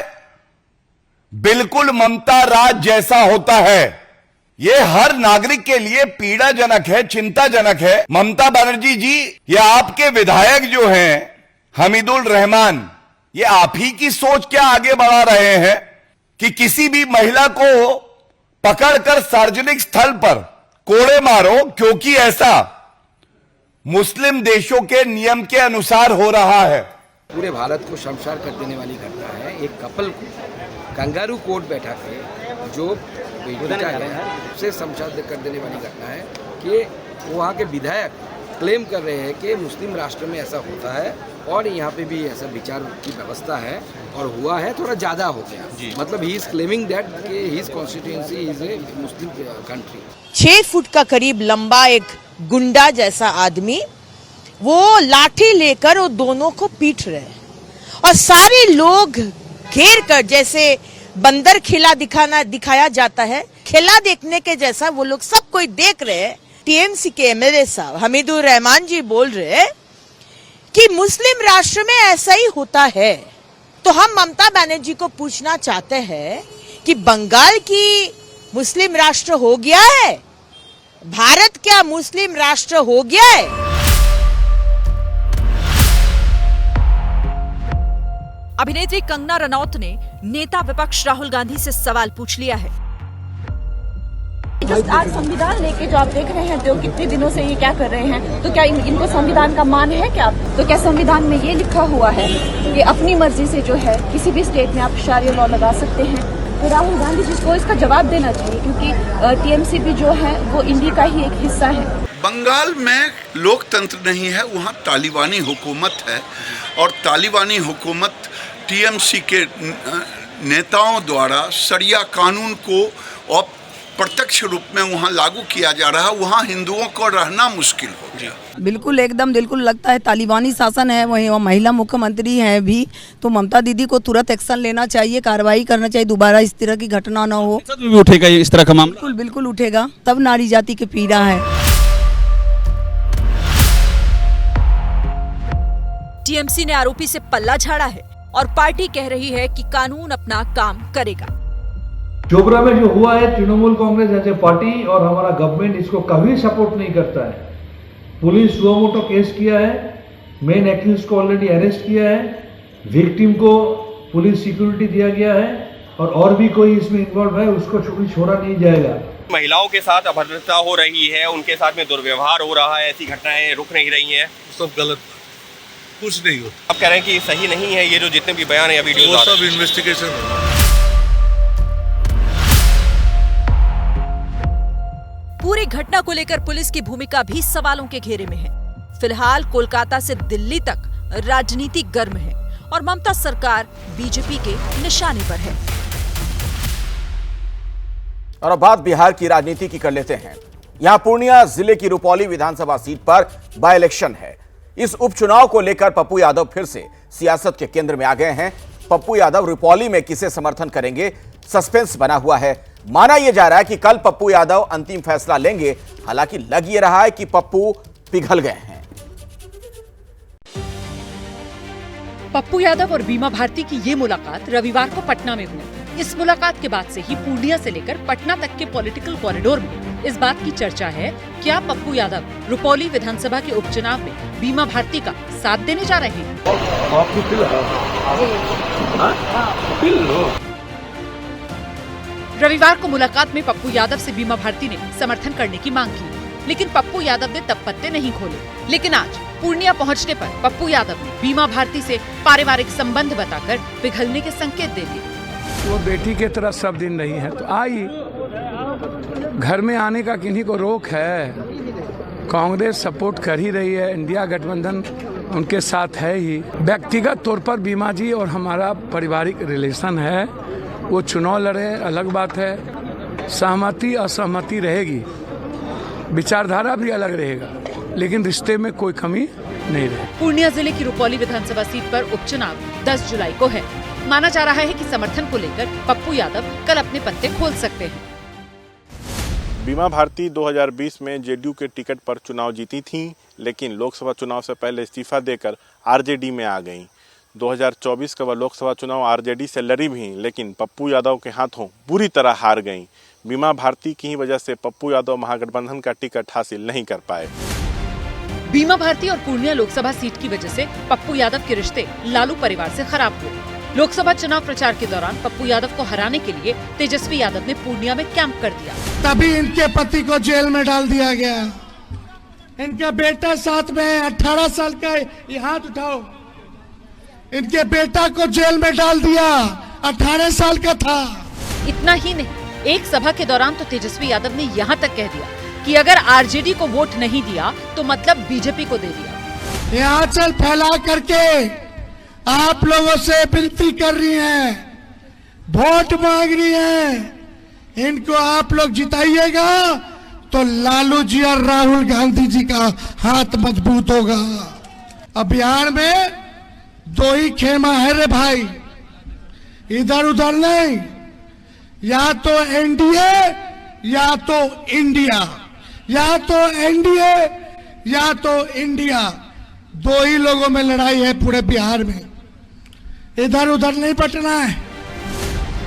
बिल्कुल ममता राज जैसा होता है। ये हर नागरिक के लिए पीड़ाजनक है, चिंताजनक है। ममता बनर्जी जी, ये आपके विधायक जो हैं हमीदुल रहमान, ये आप ही की सोच क्या आगे बढ़ा रहे हैं कि किसी भी महिला को पकड़कर सार्वजनिक स्थल पर कोड़े मारो, क्योंकि ऐसा मुस्लिम देशों के नियम के अनुसार हो रहा है। पूरे भारत को शर्मसार कर देने वाली घटना है। एक कपल को कंगारू कोर्ट बैठा के जो से शर्मसार कर देने वाली घटना है कि वहाँ के विधायक क्लेम कर रहे हैं कि मुस्लिम राष्ट्र में ऐसा होता है और यहाँ पे भी ऐसा विचार की व्यवस्था है और हुआ है, थोड़ा ज़्यादा हो गया। मतलब ही इज क्लेमिंग दैट कि his constituency is a Muslim country. 6 foot का करीब लंबा एक गुंडा जैसा आदमी वो लाठी लेकर वो दोनों को पीट रहे और सारे लोग घेर कर, जैसे बंदर खेला दिखाया जाता है, खेला देखने के जैसा वो लोग सब कोई देख रहे हैं। टीएमसी के एमएलए साहब हमीदुर रहमान जी बोल रहे कि मुस्लिम राष्ट्र में ऐसा ही होता है। तो हम ममता बनर्जी को पूछना चाहते हैं कि बंगाल की मुस्लिम राष्ट्र हो गया है? भारत क्या मुस्लिम राष्ट्र हो गया है? अभिनेत्री कंगना रनौत ने नेता विपक्ष राहुल गांधी से सवाल पूछ लिया है। आज संविधान लेके जो आप देख रहे हैं, तो कितने दिनों से ये क्या कर रहे हैं, तो क्या इनको संविधान का मान है क्या? तो क्या संविधान में ये लिखा हुआ है कि अपनी मर्जी से जो है किसी भी स्टेट में आप शरिया लॉ लगा सकते हैं? तो राहुल गांधी जी को इसका जवाब देना चाहिए, क्योंकि टीएमसी भी जो है वो इंडिया का ही एक हिस्सा है। बंगाल में लोकतंत्र नहीं है, वहाँ तालिबानी हुकूमत है और तालिबानी हुकूमत टीएमसी के नेताओं द्वारा शरिया कानून को प्रत्यक्ष रूप में वहाँ लागू किया जा रहा है, वहाँ हिंदुओं को रहना मुश्किल हो गया। बिल्कुल एकदम बिल्कुल लगता है तालिबानी शासन है, वहीं वो महिला मुख्यमंत्री हैं भी, तो ममता दीदी को तुरंत एक्शन लेना चाहिए, कार्रवाई करना चाहिए, दोबारा इस तरह की घटना ना हो। भी उठेगा इस तरह का मामला? बिल्कुल बिल्कुल उठेगा, तब नारी जाति की पीड़ा है। टीएमसी ने आरोपी से पल्ला झाड़ा है और पार्टी कह रही है कि कानून अपना काम करेगा। चोपड़ा में जो हुआ है, तृणमूल कांग्रेस जैसे पार्टी और हमारा गवर्नमेंट इसको कभी सपोर्ट नहीं करता है। पुलिस सुओ मोटो केस किया है, मेन एक्यूज को ऑलरेडी अरेस्ट किया है, विक्टिम को पुलिस सिक्योरिटी दिया गया है और भी कोई इसमें इन्वॉल्व है उसको छोड़ा नहीं जाएगा। महिलाओं के साथ अभद्रता हो रही है, उनके साथ में दुर्व्यवहार हो रहा है, ऐसी घटनाएं रुक नहीं रही हैं। सब गलत, कुछ नहीं हो। आप कह रहे हैं कि सही नहीं है ये जो जितने भी बयान है वीडियो, वो सब इन्वेस्टिगेशन। पूरी घटना को लेकर पुलिस की भूमिका भी सवालों के घेरे में है। फिलहाल कोलकाता से दिल्ली तक राजनीति गर्म है और ममता सरकार बीजेपी के निशाने पर है। और अब बात बिहार की राजनीति की कर लेते हैं। यहां पूर्णिया जिले की रुपौली विधानसभा सीट पर बाय इलेक्शन है। इस उपचुनाव को लेकर पप्पू यादव फिर से सियासत के केंद्र में आ गए हैं। पप्पू यादव रुपौली में किसे समर्थन करेंगे, सस्पेंस बना हुआ है। माना यह जा रहा है कि कल पप्पू यादव अंतिम फैसला लेंगे। हालांकि लग ये रहा है कि पप्पू पिघल गए हैं। पप्पू यादव और बीमा भारती की ये मुलाकात रविवार को पटना में हुई। इस मुलाकात के बाद से ही पूर्णिया से लेकर पटना तक के पॉलिटिकल कॉरिडोर में इस बात की चर्चा है, क्या पप्पू यादव रुपौली विधानसभा के उपचुनाव में बीमा भारती का साथ देने जा रहे हैं। रविवार को मुलाकात में पप्पू यादव से बीमा भारती ने समर्थन करने की मांग की, लेकिन पप्पू यादव ने तब पत्ते नहीं खोले। लेकिन आज पूर्णिया पहुंचने पर पप्पू यादव ने बीमा भारती से पारिवारिक संबंध बताकर पिघलने के संकेत दे दिए। वो बेटी के तरह सब दिन नहीं है तो आई, घर में आने का किन्हीं को रोक है। कांग्रेस सपोर्ट कर ही रही है, इंडिया गठबंधन उनके साथ है ही। व्यक्तिगत तौर पर बीमा जी और हमारा पारिवारिक रिलेशन है। वो चुनाव लड़े अलग बात है, सहमति असहमति रहेगी, विचारधारा भी अलग रहेगा, लेकिन रिश्ते में कोई कमी नहीं रहेगी। पूर्णिया जिले की रुपौली विधानसभा सीट पर उपचुनाव 10 जुलाई को है। माना जा रहा है कि समर्थन को लेकर पप्पू यादव कल अपने पत्ते खोल सकते हैं। बीमा भारती 2020 में जेडीयू के टिकट पर चुनाव जीती थीं, लेकिन लोकसभा चुनाव से पहले इस्तीफा देकर आरजेडी में आ गईं। 2024 का वह लोकसभा चुनाव आरजेडी से लड़ी भी, लेकिन पप्पू यादव के हाथों बुरी तरह हार गईं। बीमा भारती की ही वजह से पप्पू यादव महागठबंधन का टिकट हासिल नहीं कर पाए। बीमा भारती और पूर्णिया लोकसभा सीट की वजह से पप्पू यादव के रिश्ते लालू परिवार से खराब हुए। लोकसभा चुनाव प्रचार के दौरान पप्पू यादव को हराने के लिए तेजस्वी यादव ने पूर्णिया में कैंप कर दिया। तभी इनके पति को जेल में डाल दिया गया। इनका बेटा साथ में 18 साल का, ये हाथ उठाओ, इनके बेटा को जेल में डाल दिया, 18 साल का था। इतना ही नहीं, एक सभा के दौरान तो तेजस्वी यादव ने यहाँ तक कह दिया कि अगर आरजेडी को वोट नहीं दिया तो मतलब बीजेपी को दे दिया। ये आंचल फैला करके आप लोगों से विनती कर रही हैं, वोट मांग रही हैं, इनको आप लोग जिताइएगा तो लालू जी और राहुल गांधी जी का हाथ मजबूत होगा। अब बिहार में 2 ही खेमा है रे भाई, इधर उधर नहीं, या तो एनडीए या तो इंडिया, या तो एनडीए या तो इंडिया। 2 ही लोगों में लड़ाई है पूरे बिहार में, इधर उधर नहीं बटना है।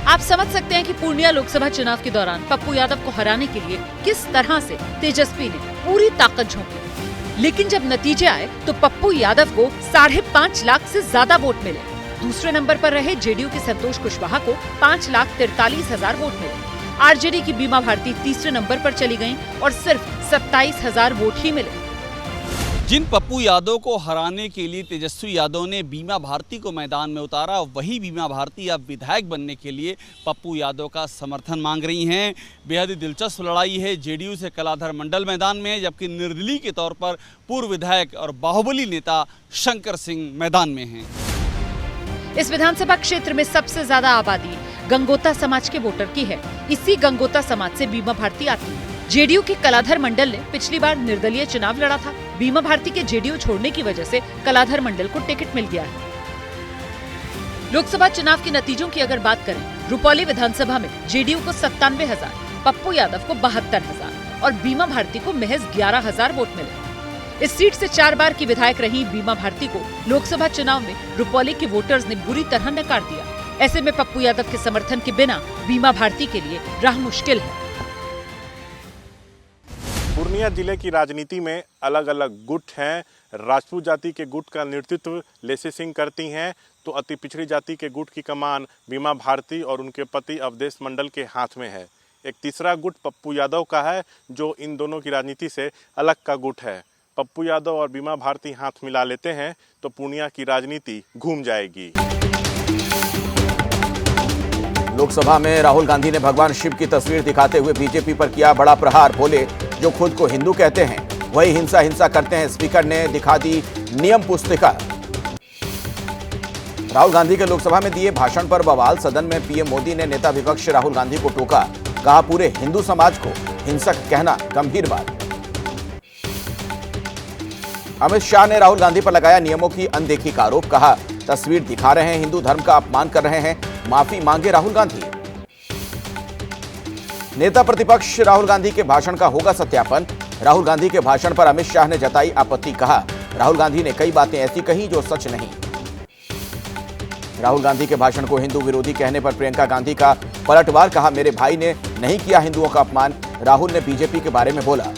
आप समझ सकते हैं कि पूर्णिया लोकसभा चुनाव के दौरान पप्पू यादव को हराने के लिए किस तरह से तेजस्वी ने पूरी ताकत झोंकी। लेकिन जब नतीजे आए तो पप्पू यादव को 5.5 लाख से ज्यादा वोट मिले। दूसरे नंबर पर रहे जेडीयू के संतोष कुशवाहा को 5,43,000 वोट मिले। आरजेडी की बीमा भारती तीसरे नंबर पर चली गयी और सिर्फ 27,000 वोट ही मिले। जिन पप्पू यादव को हराने के लिए तेजस्वी यादव ने बीमा भारती को मैदान में उतारा, वही बीमा भारती अब विधायक बनने के लिए पप्पू यादव का समर्थन मांग रही हैं। बेहद ही दिलचस्प लड़ाई है। जेडीयू से कलाधर मंडल मैदान में, जबकि निर्दलीय के तौर पर पूर्व विधायक और बाहुबली नेता शंकर सिंह मैदान में हैं। इस विधानसभा क्षेत्र में सबसे ज्यादा आबादी गंगोता समाज के वोटर की है। इसी गंगोता समाज से बीमा भारती आती है। जेडीयू के कलाधर मंडल ने पिछली बार निर्दलीय चुनाव लड़ा था। बीमा भारती के जेडीयू छोड़ने की वजह से कलाधर मंडल को टिकट मिल गया है। लोकसभा चुनाव के नतीजों की अगर बात करें, रुपौली विधानसभा में जेडीयू को 97,000, पप्पू यादव को 72,000 और बीमा भारती को महज 11,000 वोट मिले। इस सीट से 4 बार की विधायक रही बीमा भारती को लोकसभा चुनाव में रुपौली के वोटर्स ने बुरी तरह नकार दिया। ऐसे में पप्पू यादव के समर्थन के बिना बीमा भारती के लिए राह मुश्किल है। पूर्णिया जिले की राजनीति में अलग अलग गुट हैं। राजपूत जाति के गुट का नेतृत्व लेसी सिंह करती हैं, तो अति पिछड़ी जाति के गुट की कमान बीमा भारती और उनके पति अवधेश मंडल के हाथ में है। एक तीसरा गुट पप्पू यादव का है, जो इन दोनों की राजनीति से अलग का गुट है। पप्पू यादव और बीमा भारती हाथ मिला लेते हैं तो पूर्णिया की राजनीति घूम जाएगी। लोकसभा में राहुल गांधी ने भगवान शिव की तस्वीर दिखाते हुए बीजेपी पर किया बड़ा प्रहार। बोले, जो खुद को हिंदू कहते हैं वही हिंसा करते हैं। स्पीकर ने दिखा दी नियम पुस्तिका। राहुल गांधी के लोकसभा में दिए भाषण पर बवाल। सदन में पीएम मोदी ने नेता विपक्ष राहुल गांधी को टोका। कहा, पूरे हिंदू समाज को हिंसक कहना गंभीर बात। अमित शाह ने राहुल गांधी पर लगाया नियमों की अनदेखी का आरोप। कहा, तस्वीर दिखा रहे हैं, हिंदू धर्म का अपमान कर रहे हैं, माफी मांगे राहुल गांधी। नेता प्रतिपक्ष राहुल गांधी के भाषण का होगा सत्यापन। राहुल गांधी के भाषण पर अमित शाह ने जताई आपत्ति। कहा, राहुल गांधी ने कई बातें ऐसी कही जो सच नहीं। राहुल गांधी के भाषण को हिंदू विरोधी कहने पर प्रियंका गांधी का पलटवार। कहा, मेरे भाई ने नहीं किया हिंदुओं का अपमान। राहुल ने बीजेपी के बारे में बोला।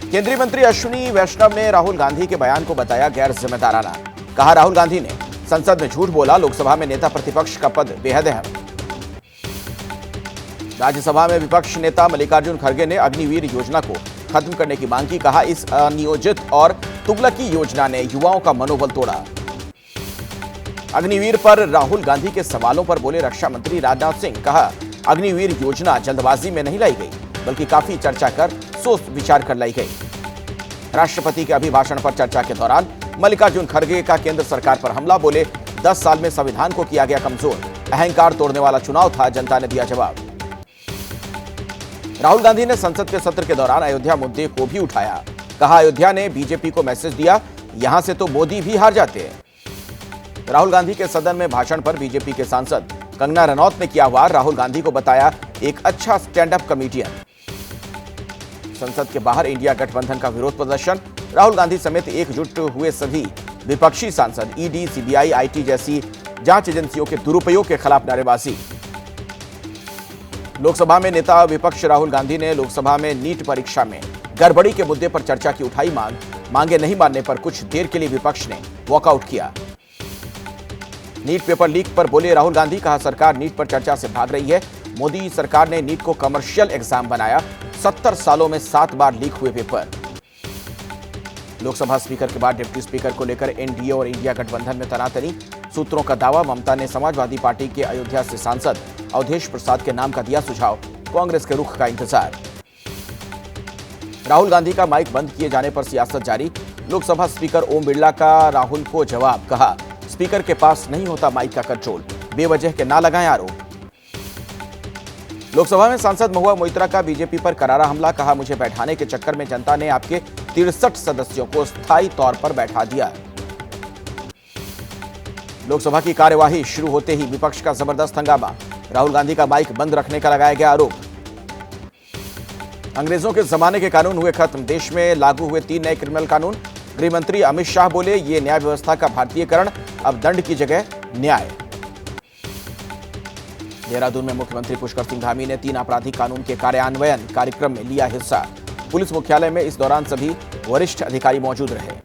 केंद्रीय मंत्री अश्विनी वैष्णव ने राहुल गांधी के बयान को बताया गैर जिम्मेदाराना। कहा, राहुल गांधी ने संसद में झूठ बोला। लोकसभा में नेता प्रतिपक्ष का पद बेहद अहम। राज्यसभा में विपक्ष नेता मल्लिकार्जुन खड़गे ने अग्निवीर योजना को खत्म करने की मांग की। कहा, इस अनियोजित और तुगलकी योजना ने युवाओं का मनोबल तोड़ा। अग्निवीर पर राहुल गांधी के सवालों पर बोले रक्षा मंत्री राजनाथ सिंह। कहा, अग्निवीर योजना जल्दबाजी में नहीं लाई गई, बल्कि काफी चर्चा कर सोच विचार कर लाई गई। राष्ट्रपति के अभिभाषण पर चर्चा के दौरान मल्लिकार्जुन खड़गे का केंद्र सरकार पर हमला। बोले, 10 साल में संविधान को किया गया कमजोर। अहंकार तोड़ने वाला चुनाव था, जनता ने दिया जवाब। राहुल गांधी ने संसद के सत्र के दौरान अयोध्या मुद्दे को भी उठाया। कहा, अयोध्या ने बीजेपी को मैसेज दिया, यहां से तो मोदी भी हार जाते। राहुल गांधी के सदन में भाषण पर बीजेपी के सांसद कंगना रनौत ने किया वार। राहुल गांधी को बताया एक अच्छा स्टैंड अप कॉमेडियन। संसद के बाहर इंडिया गठबंधन का विरोध प्रदर्शन। राहुल गांधी समेत एकजुट हुए सभी विपक्षी सांसद। ईडी, सीबीआई, आईटी जैसी जांच एजेंसियों के दुरुपयोग के खिलाफ नारेबाजी। लोकसभा में नेता विपक्ष राहुल गांधी ने लोकसभा में नीट परीक्षा में गड़बड़ी के मुद्दे पर चर्चा की उठाई मांग। मांगे नहीं मानने पर कुछ देर के लिए विपक्ष ने वॉकआउट किया। नीट पेपर लीक पर बोले राहुल गांधी। कहा, सरकार नीट पर चर्चा से भाग रही है। मोदी सरकार ने नीट को कमर्शियल एग्जाम बनाया। 70 सालों में 7 बार लीक हुए पेपर। लोकसभा स्पीकर के बाद डिप्टी स्पीकर को लेकर एनडीए और इंडिया गठबंधन में तनातनी। सूत्रों का दावा, ममता ने समाजवादी पार्टी के अयोध्या से सांसद अवधेश प्रसाद के नाम का दिया सुझाव। कांग्रेस के रुख का इंतजार। राहुल गांधी का माइक बंद किए जाने पर सियासत जारी। लोकसभा स्पीकर ओम बिरला का राहुल को जवाब। कहा, स्पीकर के पास नहीं होता माइक का कंट्रोल, बेवजह के ना लगाएं आरोप। लोकसभा में सांसद महुआ मोइत्रा का बीजेपी पर करारा हमला। कहा, मुझे बैठाने के चक्कर में जनता ने आपके 63 सदस्यों को स्थायी तौर पर बैठा दिया। लोकसभा की कार्यवाही शुरू होते ही विपक्ष का जबरदस्त हंगामा। राहुल गांधी का माइक बंद रखने का लगाया गया आरोप। अंग्रेजों के जमाने के कानून हुए खत्म। देश में लागू हुए 3 नए क्रिमिनल कानून। गृह मंत्री अमित शाह बोले, ये न्याय व्यवस्था का भारतीयकरण, अब दंड की जगह न्याय। देहरादून में मुख्यमंत्री पुष्कर सिंह धामी ने 3 आपराधिक कानून के कार्यान्वयन कार्यक्रम में लिया हिस्सा। पुलिस मुख्यालय में इस दौरान सभी वरिष्ठ अधिकारी मौजूद रहे।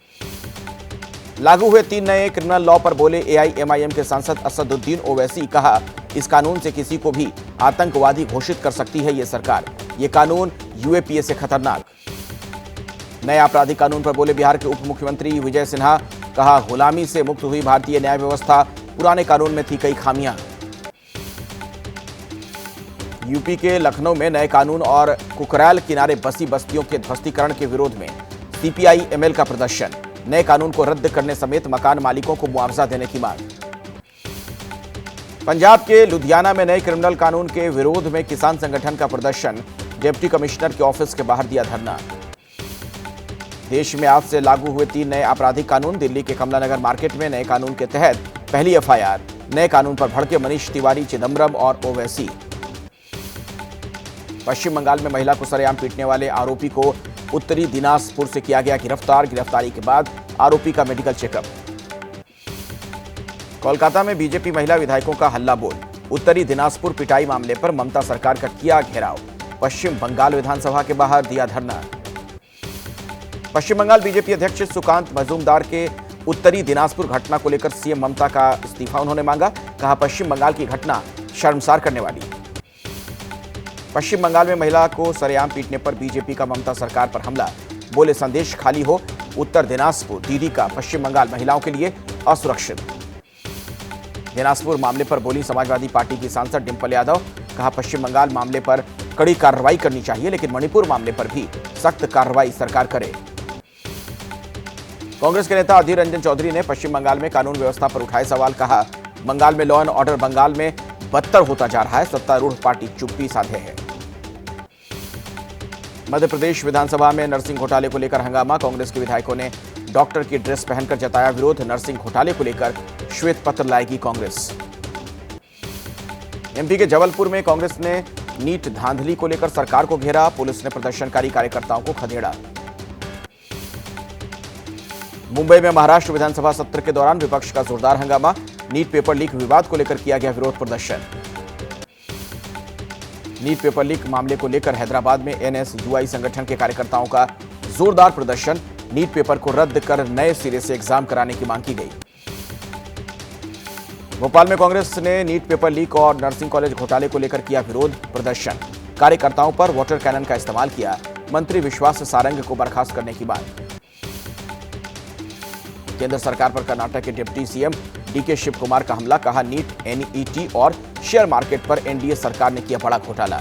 लागू हुए 3 नए क्रिमिनल लॉ पर बोले एआईएमआईएम के सांसद असदुद्दीन ओवैसी। कहा, इस कानून से किसी को भी आतंकवादी घोषित कर सकती है ये सरकार। ये कानून यूएपीए से खतरनाक। नए आपराधिक कानून पर बोले बिहार के उप मुख्यमंत्री विजय सिन्हा। कहा, गुलामी से मुक्त हुई भारतीय न्याय व्यवस्था, पुराने कानून में थी कई खामियां। यूपी के लखनऊ में नए कानून और कुकरैल किनारे बसी बस्तियों के ध्वस्तीकरण के विरोध में सीपीआई एमएल का प्रदर्शन। नए कानून को रद्द करने समेत मकान मालिकों को मुआवजा देने की मांग। पंजाब के लुधियाना में नए क्रिमिनल कानून के विरोध में किसान संगठन का प्रदर्शन, डिप्टी कमिश्नर के ऑफिस के बाहर दिया धरना। देश में आज से लागू हुए 3 नए आपराधिक कानून। दिल्ली के कमला नगर मार्केट में नए कानून के तहत पहली एफआईआर। नए कानून पर भड़के मनीष तिवारी, चिदम्बरम और ओवैसी। पश्चिम बंगाल में महिला को सरेआम पीटने वाले आरोपी को उत्तरी दिनाजपुर से किया गया गिरफ्तार। गिरफ्तारी के बाद आरोपी का मेडिकल चेकअप। कोलकाता में बीजेपी महिला विधायकों का हल्ला बोल। उत्तरी दिनाजपुर पिटाई मामले पर ममता सरकार का किया घेराव। पश्चिम बंगाल विधानसभा के बाहर दिया धरना। पश्चिम बंगाल बीजेपी अध्यक्ष सुकांत मजूमदार के उत्तरी दिनाजपुर घटना को लेकर सीएम ममता का इस्तीफा उन्होंने मांगा। कहा, पश्चिम बंगाल की घटना शर्मसार करने वाली। पश्चिम बंगाल में महिला को सरेआम पीटने पर बीजेपी का ममता सरकार पर हमला। बोले, संदेश खाली हो। उत्तर दिनाजपुर डीडी का पश्चिम बंगाल महिलाओं के लिए असुरक्षित। दिनाजपुर मामले पर बोली समाजवादी पार्टी की सांसद डिंपल यादव। कहा, पश्चिम बंगाल मामले पर कड़ी कार्रवाई करनी चाहिए, लेकिन मणिपुर मामले पर भी सख्त कार्रवाई सरकार करे। कांग्रेस के नेता अधीर रंजन चौधरी ने पश्चिम बंगाल में कानून व्यवस्था पर उठाए सवाल। कहा, बंगाल में लॉ एंड ऑर्डर बंगाल में बदतर होता जा रहा है। सत्तारूढ़ पार्टी चुप्पी साधे है। मध्य प्रदेश विधानसभा में नर्सिंग घोटाले को लेकर हंगामा। कांग्रेस के विधायकों ने डॉक्टर की ड्रेस पहनकर जताया विरोध। नर्सिंग घोटाले को लेकर श्वेत पत्र लाएगी कांग्रेस। एमपी के जबलपुर में कांग्रेस ने नीट धांधली को लेकर सरकार को घेरा। पुलिस ने प्रदर्शनकारी कार्यकर्ताओं को खदेड़ा। मुंबई में महाराष्ट्र विधानसभा सत्र के दौरान विपक्ष का जोरदार हंगामा। नीट पेपर लीक विवाद को लेकर किया गया विरोध प्रदर्शन। नीट पेपर लीक मामले को लेकर हैदराबाद में एनएसयूआई संगठन के कार्यकर्ताओं का जोरदार प्रदर्शन। नीट पेपर को रद्द कर नए सिरे से एग्जाम कराने की मांग की गई। भोपाल में कांग्रेस ने नीट पेपर लीक और नर्सिंग कॉलेज घोटाले को लेकर किया विरोध प्रदर्शन। कार्यकर्ताओं पर वाटर कैनन का इस्तेमाल किया। मंत्री विश्वास सारंग को बर्खास्त करने की मांग। केंद्र सरकार पर कर्नाटक के deputy CM DK Shivakumar का हमला। कहा, नीट, एनईटी और शेयर मार्केट पर एनडीए सरकार ने किया बड़ा घोटाला।